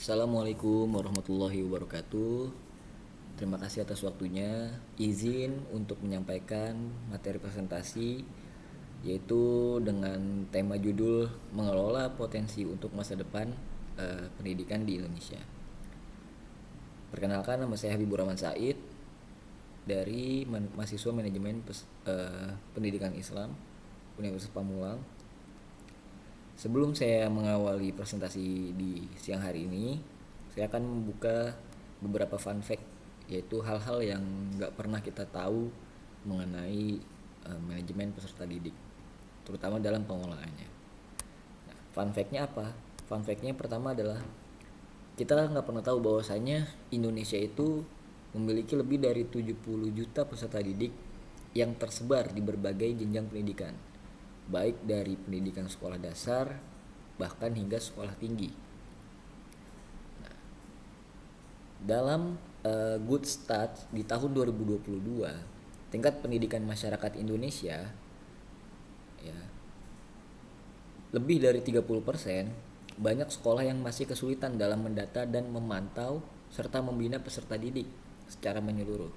Assalamualaikum warahmatullahi wabarakatuh. Terima kasih atas waktunya. Izin untuk menyampaikan materi presentasi yaitu dengan tema judul mengelola potensi untuk masa depan pendidikan di Indonesia. Perkenalkan, nama saya Habibur Rahman Said dari mahasiswa manajemen pendidikan Islam Universitas Pamulang. Sebelum saya mengawali presentasi di siang hari ini, saya akan membuka beberapa fun fact, yaitu hal-hal yang nggak pernah kita tahu mengenai manajemen peserta didik, terutama dalam pengolahannya. Nah, fun fact-nya apa? Fun fact-nya pertama adalah kita nggak pernah tahu bahwasanya Indonesia itu memiliki lebih dari 70 juta peserta didik yang tersebar di berbagai jenjang pendidikan, baik dari pendidikan sekolah dasar bahkan hingga sekolah tinggi. Nah, dalam Good Start di tahun 2022, tingkat pendidikan masyarakat Indonesia ya lebih dari 30% banyak sekolah yang masih kesulitan dalam mendata dan memantau serta membina peserta didik secara menyeluruh.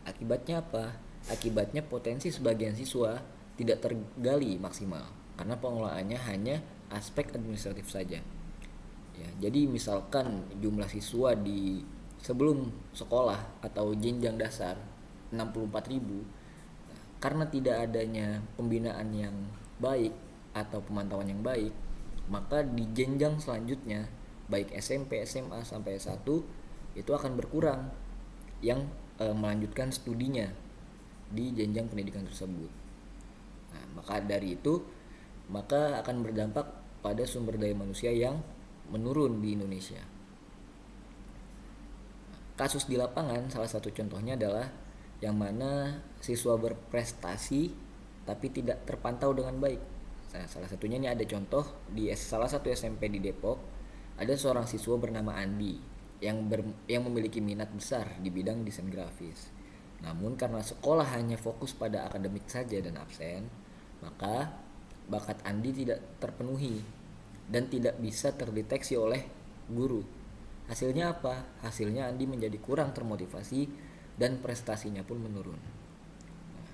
Akibatnya apa? Akibatnya potensi sebagian siswa tidak tergali maksimal karena pengelolaannya hanya aspek administratif saja. Ya, jadi misalkan jumlah siswa di sebelum sekolah atau jenjang dasar 64.000, karena tidak adanya pembinaan yang baik atau pemantauan yang baik, maka di jenjang selanjutnya baik SMP, SMA sampai S1 itu akan berkurang yang melanjutkan studinya di jenjang pendidikan tersebut. Nah, maka dari itu maka akan berdampak pada sumber daya manusia yang menurun di Indonesia. Kasus di lapangan salah satu contohnya adalah yang mana siswa berprestasi tapi tidak terpantau dengan baik. Nah, salah satunya ini ada contoh di salah satu SMP di Depok, ada seorang siswa bernama Andi yang memiliki minat besar di bidang desain grafis. Namun karena sekolah hanya fokus pada akademik saja dan absen, maka bakat Andi tidak terpenuhi dan tidak bisa terdeteksi oleh guru. Hasilnya apa? Hasilnya Andi menjadi kurang termotivasi dan prestasinya pun menurun. Nah,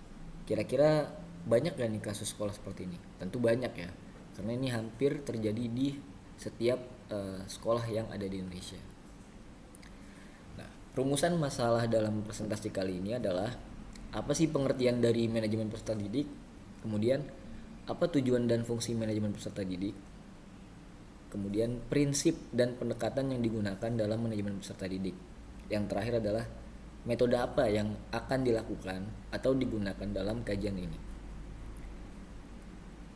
kira-kira banyak gak nih kasus sekolah seperti ini? Tentu banyak ya, karena ini hampir terjadi di setiap sekolah yang ada di Indonesia. Nah, rumusan masalah dalam presentasi kali ini adalah apa sih pengertian dari manajemen peserta didik, kemudian apa tujuan dan fungsi manajemen peserta didik, kemudian prinsip dan pendekatan yang digunakan dalam manajemen peserta didik. Yang terakhir adalah metode apa yang akan dilakukan atau digunakan dalam kajian ini.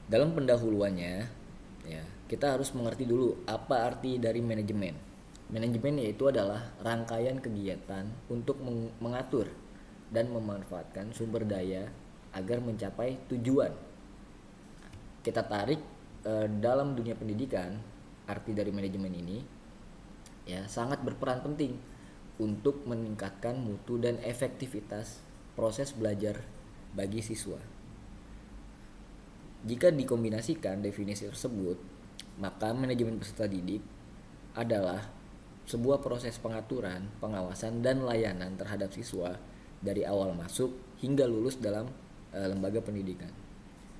Dalam pendahuluannya, ya, kita harus mengerti dulu apa arti dari manajemen. Manajemen yaitu adalah rangkaian kegiatan untuk mengatur dan memanfaatkan sumber daya agar mencapai tujuan. Kita tarik dalam dunia pendidikan, arti dari manajemen ini ya sangat berperan penting untuk meningkatkan mutu dan efektivitas proses belajar bagi siswa. Jika dikombinasikan definisi tersebut, maka manajemen peserta didik adalah sebuah proses pengaturan, pengawasan dan layanan terhadap siswa dari awal masuk hingga lulus dalam lembaga pendidikan.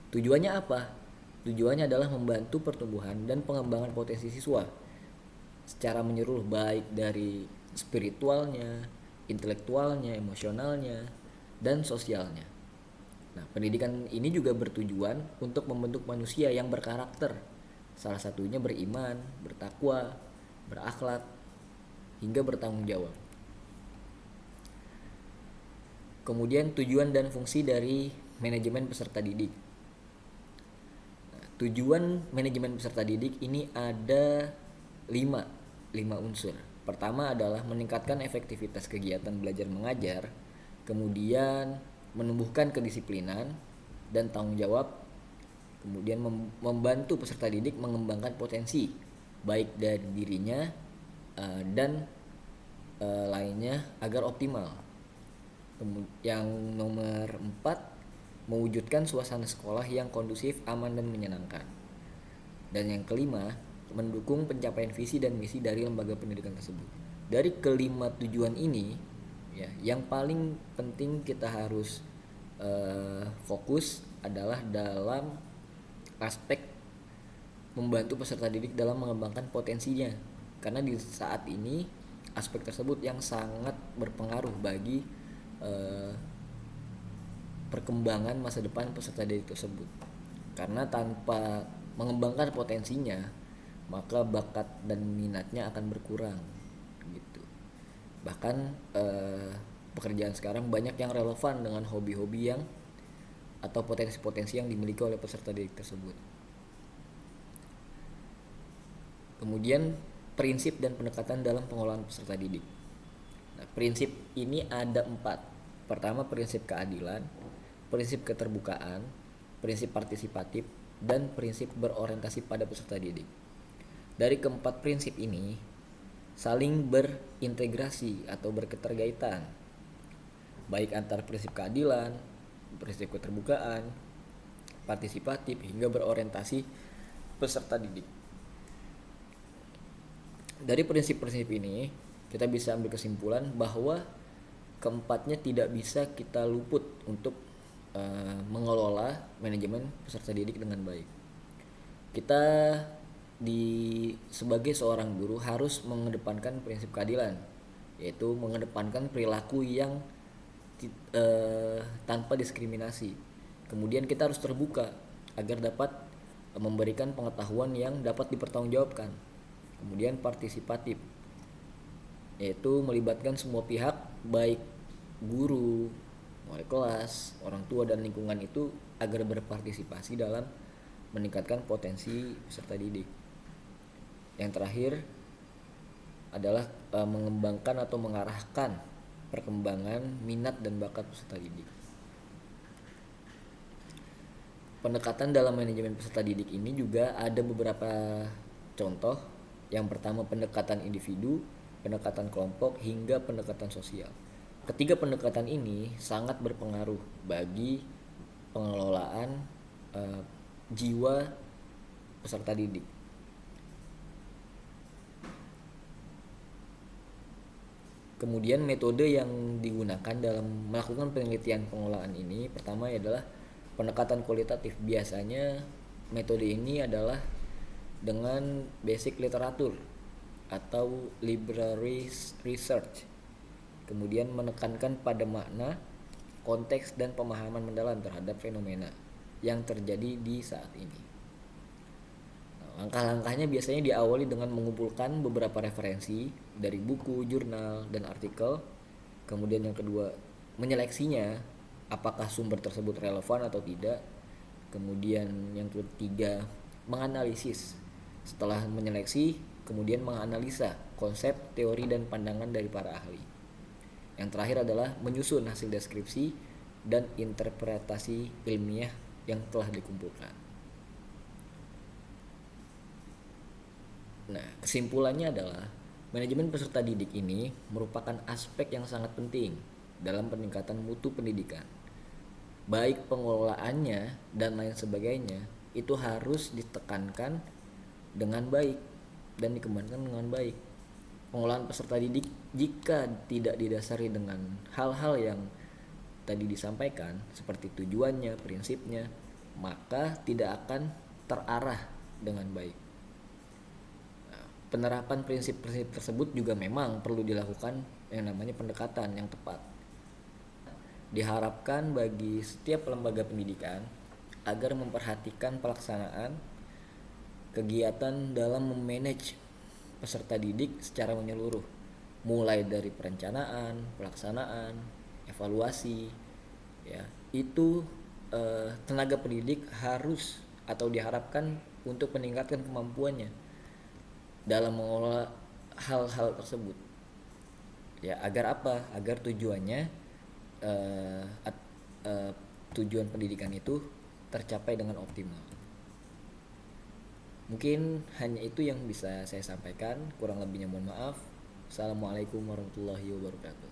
Tujuannya apa? Tujuannya adalah membantu pertumbuhan dan pengembangan potensi siswa secara menyeluruh, baik dari spiritualnya, intelektualnya, emosionalnya, dan sosialnya. Nah, pendidikan ini juga bertujuan untuk membentuk manusia yang berkarakter, salah satunya beriman, bertakwa, berakhlak, hingga bertanggung jawab. Kemudian tujuan dan fungsi dari manajemen peserta didik. Nah, tujuan manajemen peserta didik ini ada 5 unsur. Pertama adalah meningkatkan efektivitas kegiatan belajar mengajar, kemudian menumbuhkan kedisiplinan dan tanggung jawab, kemudian membantu peserta didik mengembangkan potensi baik dari dirinya dan lainnya agar optimal. Yang nomor 4, mewujudkan suasana sekolah yang kondusif, aman dan menyenangkan. Dan yang kelima, mendukung pencapaian visi dan misi dari lembaga pendidikan tersebut. Dari kelima tujuan ini, ya, yang paling penting kita harus fokus adalah dalam aspek membantu peserta didik dalam mengembangkan potensinya, karena di saat ini aspek tersebut yang sangat berpengaruh bagi perkembangan masa depan peserta didik tersebut. Karena tanpa mengembangkan potensinya, maka bakat dan minatnya akan berkurang gitu. Bahkan pekerjaan sekarang banyak yang relevan dengan hobi-hobi yang atau potensi-potensi yang dimiliki oleh peserta didik tersebut. Kemudian prinsip dan pendekatan dalam pengelolaan peserta didik. Nah, prinsip ini ada 4. Pertama, prinsip keadilan, prinsip keterbukaan, prinsip partisipatif, dan prinsip berorientasi pada peserta didik. Dari keempat prinsip ini saling berintegrasi atau berketerkaitan, baik antar prinsip keadilan, prinsip keterbukaan, partisipatif, hingga berorientasi peserta didik. Dari prinsip-prinsip ini kita bisa ambil kesimpulan bahwa keempatnya tidak bisa kita luput untuk mengelola manajemen peserta didik dengan baik. Kita sebagai seorang guru harus mengedepankan prinsip keadilan, yaitu mengedepankan perilaku yang tanpa diskriminasi. Kemudian kita harus terbuka agar dapat memberikan pengetahuan yang dapat dipertanggungjawabkan. Kemudian partisipatif, yaitu melibatkan semua pihak, baik guru, wali kelas, orang tua, dan lingkungan itu agar berpartisipasi dalam meningkatkan potensi peserta didik. Yang terakhir adalah mengembangkan atau mengarahkan perkembangan minat dan bakat peserta didik. Pendekatan dalam manajemen peserta didik ini juga ada beberapa contoh. Yang pertama, pendekatan individu, pendekatan kelompok, hingga pendekatan sosial. Ketiga pendekatan ini sangat berpengaruh bagi pengelolaan jiwa peserta didik. Kemudian metode yang digunakan dalam melakukan penelitian pengelolaan ini, pertama adalah pendekatan kualitatif. Biasanya metode ini adalah dengan basic literatur atau library research. Kemudian menekankan pada makna, konteks, dan pemahaman mendalam terhadap fenomena yang terjadi di saat ini. Langkah-langkahnya biasanya diawali dengan mengumpulkan beberapa referensi dari buku, jurnal, dan artikel. Kemudian yang kedua, menyeleksinya, apakah sumber tersebut relevan atau tidak. Kemudian yang ketiga, menganalisis. Setelah menyeleksi, kemudian menganalisa konsep, teori, dan pandangan dari para ahli. Yang terakhir adalah menyusun hasil deskripsi dan interpretasi ilmiah yang telah dikumpulkan. Nah, kesimpulannya adalah manajemen peserta didik ini merupakan aspek yang sangat penting dalam peningkatan mutu pendidikan. Baik pengelolaannya dan lain sebagainya itu harus ditekankan dengan baik dan dikembangkan dengan baik. Pengelolaan peserta didik jika tidak didasari dengan hal-hal yang tadi disampaikan seperti tujuannya, prinsipnya, maka tidak akan terarah dengan baik. Penerapan prinsip-prinsip tersebut juga memang perlu dilakukan yang namanya pendekatan yang tepat. Diharapkan bagi setiap lembaga pendidikan agar memperhatikan pelaksanaan kegiatan dalam memanage peserta didik secara menyeluruh, mulai dari perencanaan, pelaksanaan, evaluasi, ya. Itu tenaga pendidik harus atau diharapkan untuk meningkatkan kemampuannya dalam mengelola hal-hal tersebut. Ya, agar apa? Agar tujuannya tujuan pendidikan itu tercapai dengan optimal. Mungkin hanya itu yang bisa saya sampaikan, kurang lebihnya mohon maaf. Assalamualaikum warahmatullahi wabarakatuh.